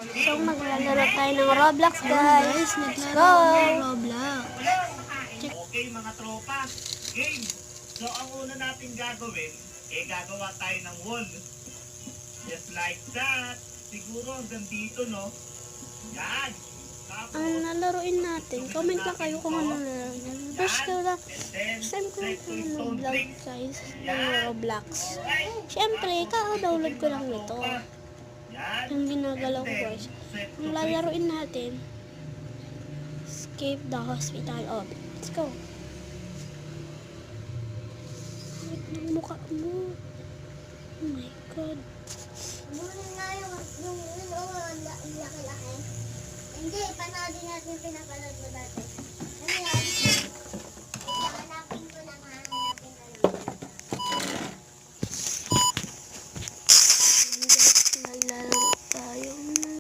So, maglalaro tayo ng Roblox, guys. Let's go! Roblox. Okay, mga tropa. Game. So, ang una natin gagawin, gagawa tayo ng wall. Just like that. Siguro hanggang dito, no? Yan. Tapos, Ano nalaruin natin? Comment lang kayo kung ano nalaruin natin. First ko lang, first time ko lang mag-vlog, guys, ng Roblox. Siyempre, kaka-download ko lang nito. yan. Yung ginagalaw ko, guys. Ang lalaruin natin, Escape the Hospital. Oh, let's go. Wait, yung mukha mo. Oh my God. Muna nga yung laki-laki. Hindi, panoodin natin yung pinapanood mo dati.